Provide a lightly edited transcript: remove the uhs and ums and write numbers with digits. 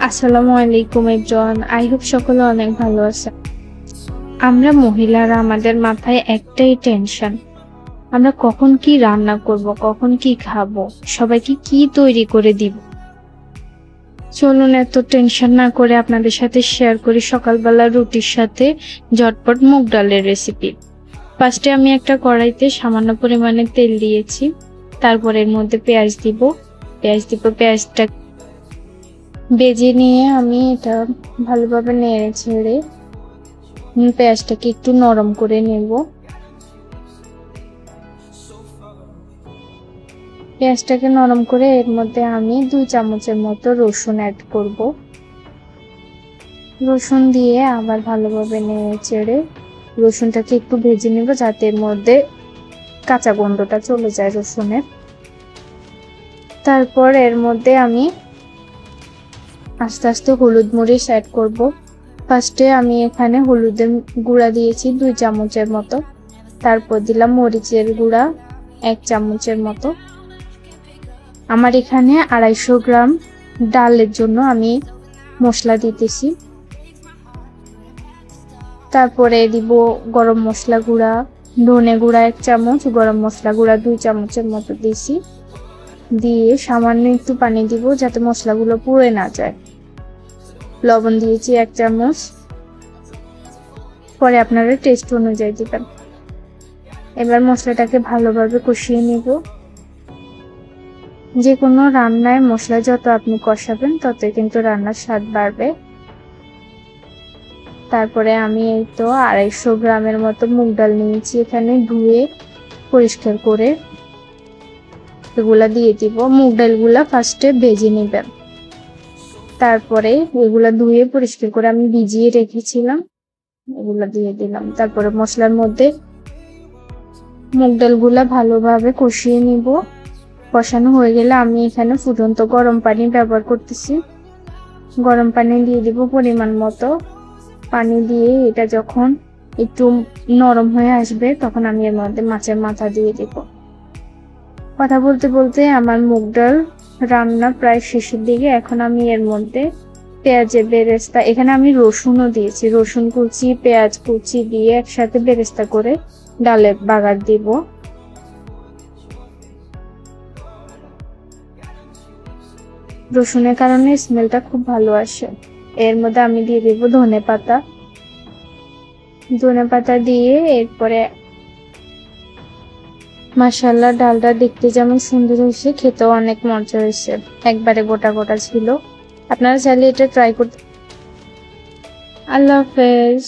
আসসালামু আলাইকুম everyone. I hope সকলে অনেক ভালো আছে। আমরা মহিলারা আমাদের মাথায় একটাই টেনশন, আমরা কখন কি রান্না করব, কখন কি খাবো, সবাইকে কি তৈরি করে দিব। চলুন এত টেনশন না করে আপনাদের সাথে শেয়ার করি সকালবেলা রুটির সাথে ঝটপট মুগ ডালের রেসিপি। ফার্স্টে আমি একটা কড়াইতে সামান্য পরিমাণে তেল দিয়েছি, তারপর এর মধ্যে পেঁয়াজ দিব। পেঁয়াজটা ভেজে নিয়ে আমি এটা ভালোভাবে নেড়ে ছেড়ে পেঁয়াজটাকে একটু নরম করে নেব। পেঁয়াজটাকে নরম করে এর মধ্যে আমি 2 চামচের মতো রসুন অ্যাড করব। রসুন দিয়ে আবার ভালোভাবে নেড়ে ছেড়ে রসুনটাকে একটু ভেজে নেব, যাতে এর মধ্যে কাঁচা গন্ধটা চলে যায় রসুনের। তারপর এর মধ্যে আমি আস্তে আস্তে হলুদ মরিচ অ্যাড করব। ফার্স্টে আমি এখানে হলুদের গুঁড়া দিয়েছি 2 চামচের মতো, তারপর দিলাম মরিচের গুঁড়া 1 চামচের মতো। আমার এখানে 250 গ্রাম ডালের জন্য আমি মশলা দিতেছি। তারপরে দিব গরম মশলা গুঁড়া, ধনে গুঁড়া 1 চামচ, গরম মশলা গুঁড়া 2 চামচের মতো দিয়েছি। দিয়ে সামান্য একটু পানি দিব যাতে মশলাগুলো পুড়ে না যায়। লবণ দিয়েছি 1 চামচ, পরে আপনারা টেস্ট অনুযায়ী দিবেন। এবার মশলাটাকে ভালোভাবে কষিয়ে নিব। যে কোনো রান্নায় মশলা যত আপনি কষাবেন ততই কিন্তু রান্নার স্বাদ বাড়বে। তারপরে আমি এই তো 250 গ্রামের মতো মুগ ডাল নিয়েছি, এখানে ধুয়ে পরিষ্কার করে এগুলা দিয়ে দিব। মুগ ডালগুলা ফার্স্টে ভেজে নেবেন, তারপরে এগুলা ধুয়ে পরিষ্কার করে আমি ভিজিয়ে রেখেছিলাম, এগুলা দিয়ে দিলাম। তারপরে মশলার মধ্যে মুগ ডালগুলা ভালোভাবে কষিয়ে নিব। কষানো হয়ে গেলে আমি এখানে ফুটন্ত গরম পানি ব্যবহার করতেছি। গরম পানি দিয়ে দিব পরিমাণ মতো। পানি দিয়ে এটা যখন একটু নরম হয়ে আসবে তখন আমি এর মধ্যে মাছের মাথা দিয়ে দিব। কথা বলতে বলতে আমার মুগ ডাল রান্না প্রায় শেষের দিকে। এখন আমি এর মধ্যে পেঁয়াজের বেরেস্তা, এখানে আমি রসুনও দিয়েছি, রসুন কুচি পেঁয়াজ কুচি দিয়ে একসাথে বেরেস্তা করে ডালে বাগার দিব। রসুনের কারণে স্মেলটা খুব ভালো আসে। এর মধ্যে আমি দিয়ে দেব ধনে পাতা দিয়ে এরপরে মাশাআল্লাহ ডালটা দেখতে যেমন সুন্দর হয়েছে, খেতেও অনেক মজা হয়েছে, একবারে গোটা গোটা ছিল। আপনারা চাইলে এটা ট্রাই করতে। আল্লাহ হাফেজ।